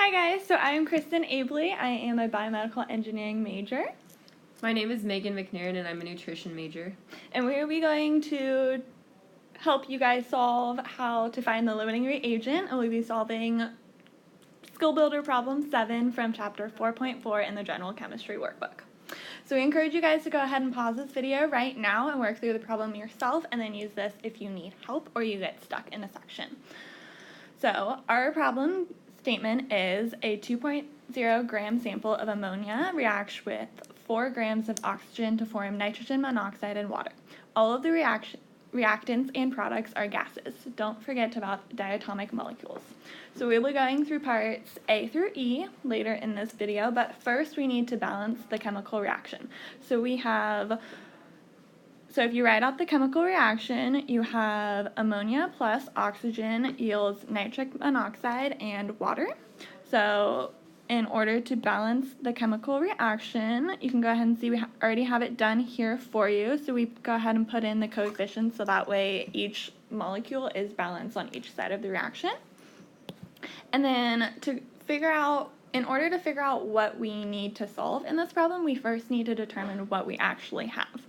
Hi guys, so I am Kristen Abley. I am a biomedical engineering major. My name is Megan McNairn and I'm a nutrition major. And we will be going to help you guys solve how to find the limiting reagent, and we'll be solving Skill Builder Problem 7 from Chapter 4.4 in the General Chemistry Workbook. So we encourage you guys to go ahead and pause this video right now and work through the problem yourself, and then use this if you need help or you get stuck in a section. So our problem statement is a 2.0 gram sample of ammonia reacts with 4 grams of oxygen to form nitrogen monoxide and water. All of the reactants and products are gases. Don't forget about diatomic molecules. So we'll be going through parts A through E later in this video, but first we need to balance the chemical reaction. So if you write out the chemical reaction, you have ammonia plus oxygen yields nitric monoxide and water. So in order to balance the chemical reaction, you can go ahead and see we already have it done here for you. So we go ahead and put in the coefficients so that way each molecule is balanced on each side of the reaction. And then in order to figure out what we need to solve in this problem, we first need to determine what we actually have.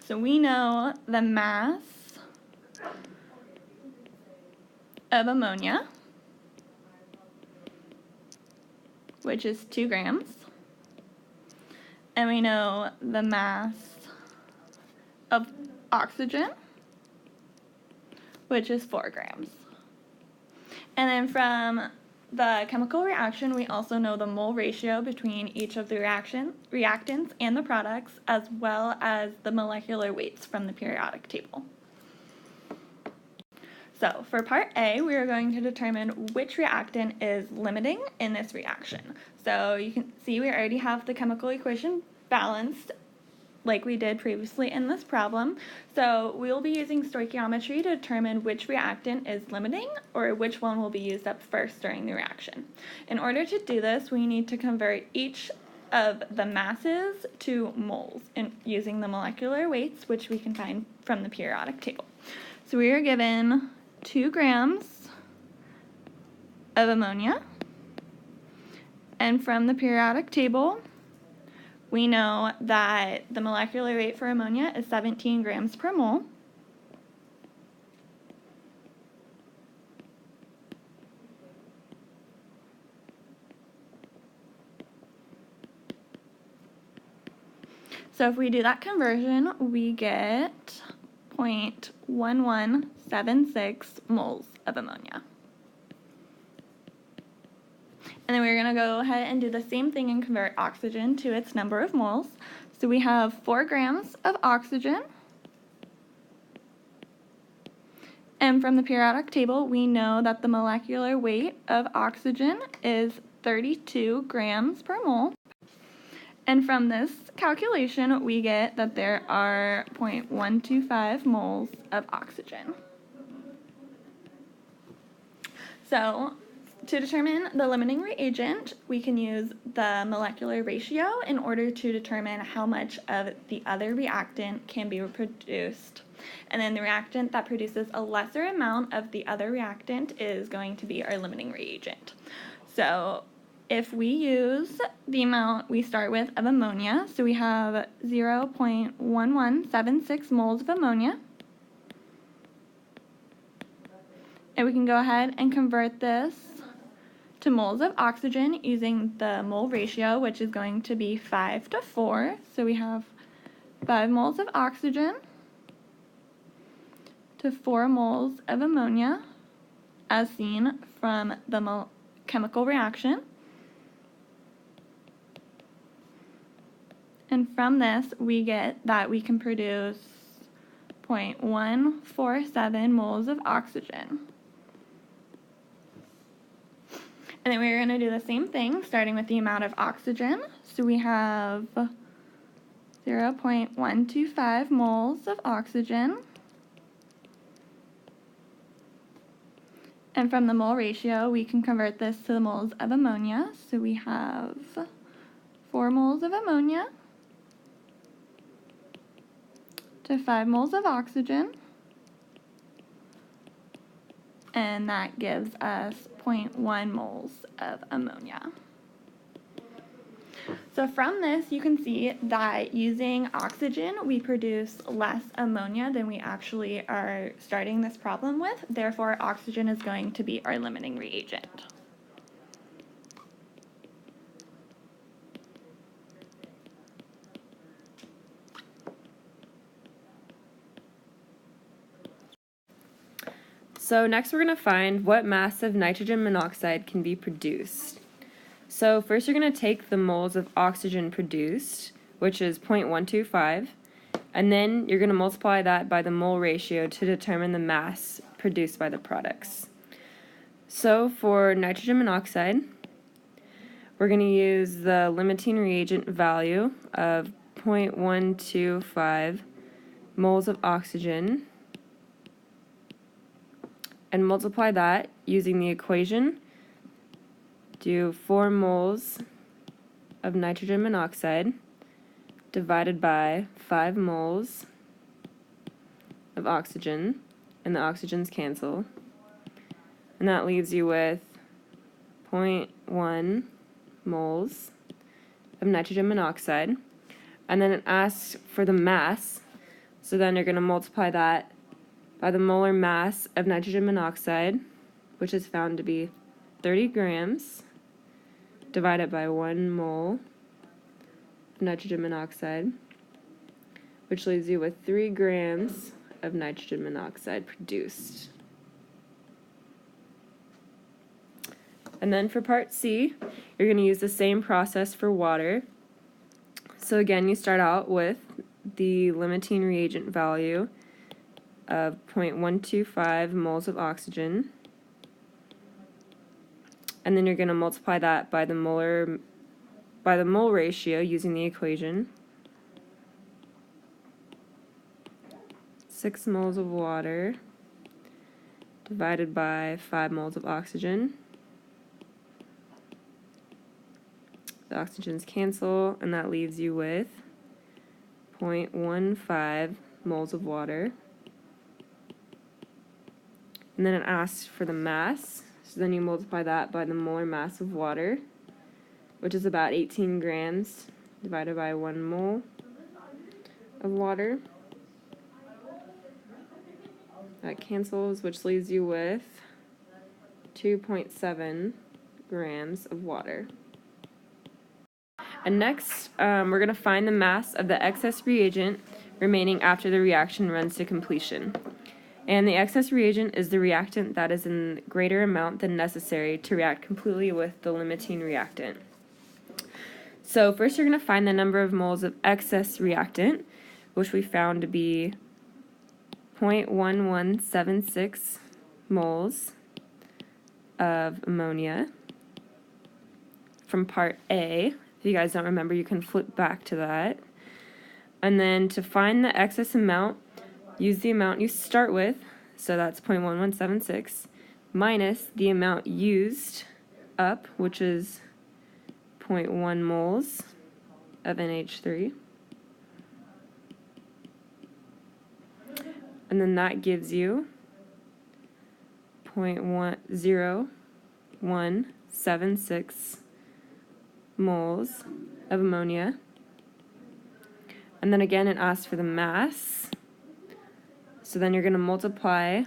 So we know the mass of ammonia, which is 2 grams, and we know the mass of oxygen, which is 4 grams. And then from the chemical reaction, we also know the mole ratio between each of the reactants and the products, as well as the molecular weights from the periodic table. So for part A, we are going to determine which reactant is limiting in this reaction. So you can see we already have the chemical equation balanced like we did previously in this problem. So we'll be using stoichiometry to determine which reactant is limiting or which one will be used up first during the reaction. In order to do this, we need to convert each of the masses to moles using the molecular weights, which we can find from the periodic table. So we are given 2 grams of ammonia, and from the periodic table, we know that the molecular weight for ammonia is 17 grams per mole. So if we do that conversion, we get 0.1176 moles of ammonia. And then we're going to go ahead and do the same thing and convert oxygen to its number of moles. So we have 4 grams of oxygen. And from the periodic table, we know that the molecular weight of oxygen is 32 grams per mole. And from this calculation, we get that there are 0.125 moles of oxygen. So to determine the limiting reagent, we can use the molecular ratio in order to determine how much of the other reactant can be produced. And then the reactant that produces a lesser amount of the other reactant is going to be our limiting reagent. So if we use the amount we start with of ammonia, so we have 0.1176 moles of ammonia. And we can go ahead and convert this to moles of oxygen using the mole ratio, which is going to be 5 to 4. So we have 5 moles of oxygen to 4 moles of ammonia, as seen from the chemical reaction. And from this, we get that we can produce 0.147 moles of oxygen. And then we're going to do the same thing, starting with the amount of oxygen. So we have 0.125 moles of oxygen. And from the mole ratio, we can convert this to the moles of ammonia. So we have 4 moles of ammonia to 5 moles of oxygen. and that gives us 0.1 moles of ammonia. So from this, you can see that using oxygen, we produce less ammonia than we actually are starting this problem with. Therefore, oxygen is going to be our limiting reagent. So next we're going to find what mass of nitrogen monoxide can be produced. So first you're going to take the moles of oxygen produced, which is 0.125, and then you're going to multiply that by the mole ratio to determine the mass produced by the products. So for nitrogen monoxide, we're going to use the limiting reagent value of 0.125 moles of oxygen and multiply that using the equation. Do 4 moles of nitrogen monoxide divided by 5 moles of oxygen, and the oxygens cancel, and that leaves you with 0.1 moles of nitrogen monoxide. And then it asks for the mass, so then you're going to multiply that by the molar mass of nitrogen monoxide, which is found to be 30 grams, divided by 1 mole of nitrogen monoxide, which leaves you with 3 grams of nitrogen monoxide produced. And then for part C, you're going to use the same process for water. So again, you start out with the limiting reagent value of 0.125 moles of oxygen, and then you're going to multiply that by the mole ratio using the equation. 6 moles of water divided by 5 moles of oxygen. The oxygens cancel, and that leaves you with 0.15 moles of water. And then it asks for the mass, so then you multiply that by the molar mass of water, which is about 18 grams divided by 1 mole of water. That cancels, which leaves you with 2.7 grams of water. And next, we're going to find the mass of the excess reagent remaining after the reaction runs to completion. And the excess reagent is the reactant that is in greater amount than necessary to react completely with the limiting reactant. So first you're going to find the number of moles of excess reactant, which we found to be 0.1176 moles of ammonia from part A. If you guys don't remember, you can flip back to that. And then to find the excess amount, use the amount you start with, so that's 0.1176, minus the amount used up, which is 0.1 moles of NH3. And then that gives you 0.0176 moles of ammonia. And then again, it asks for the mass. So then you're going to multiply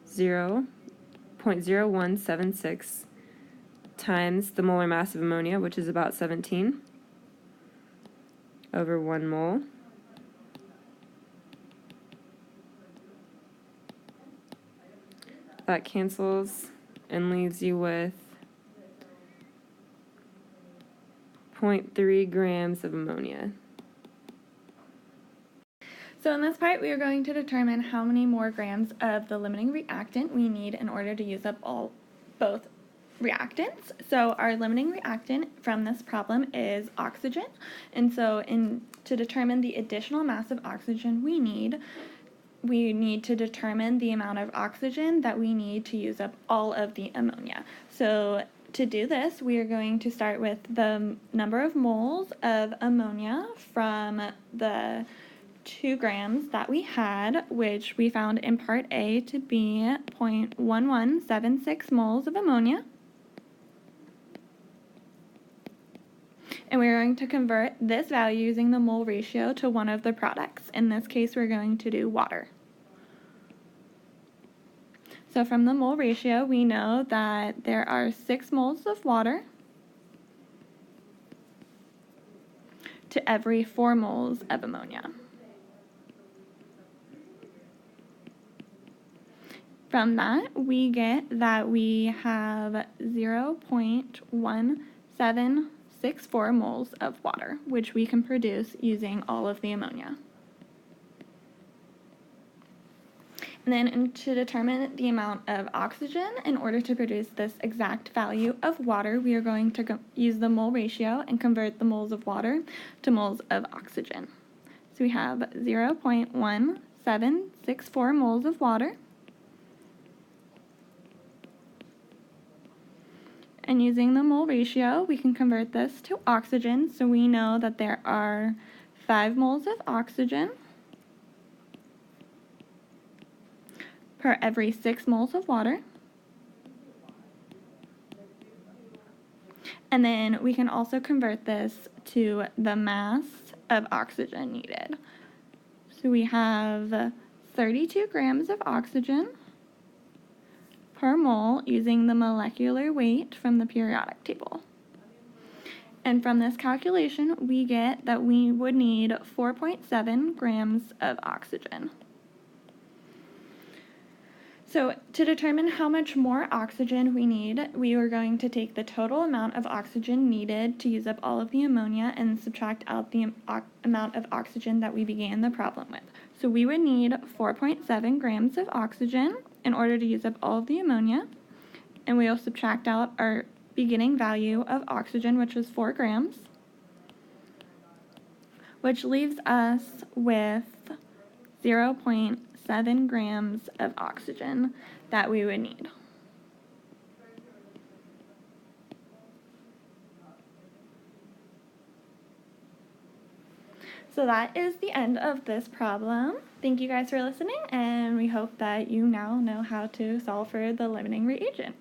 0.0176 times the molar mass of ammonia, which is about 17, over 1 mole. That cancels and leaves you with 0.3 grams of ammonia. So in this part, we are going to determine how many more grams of the limiting reactant we need in order to use up both reactants. So our limiting reactant from this problem is oxygen. And so to determine the additional mass of oxygen we need to determine the amount of oxygen that we need to use up all of the ammonia. So to do this, we are going to start with the number of moles of ammonia from the 2 grams that we had, which we found in part A to be 0.1176 moles of ammonia. And we're going to convert this value using the mole ratio to one of the products. In this case, we're going to do water. So from the mole ratio, we know that there are 6 moles of water to every 4 moles of ammonia. From that, we get that we have 0.1764 moles of water, which we can produce using all of the ammonia. And then to determine the amount of oxygen, in order to produce this exact value of water, we are going to use the mole ratio and convert the moles of water to moles of oxygen. So we have 0.1764 moles of water. And using the mole ratio, we can convert this to oxygen. So we know that there are 5 moles of oxygen per every 6 moles of water. And then we can also convert this to the mass of oxygen needed. So we have 32 grams of oxygen per mole using the molecular weight from the periodic table. And from this calculation, we get that we would need 4.7 grams of oxygen. So to determine how much more oxygen we need, we are going to take the total amount of oxygen needed to use up all of the ammonia and subtract out the amount of oxygen that we began the problem with. So we would need 4.7 grams of oxygen in order to use up all of the ammonia, and we'll subtract out our beginning value of oxygen, which was 4 grams, which leaves us with 0.7 grams of oxygen that we would need. So that is the end of this problem. Thank you guys for listening, and we hope that you now know how to solve for the limiting reagent.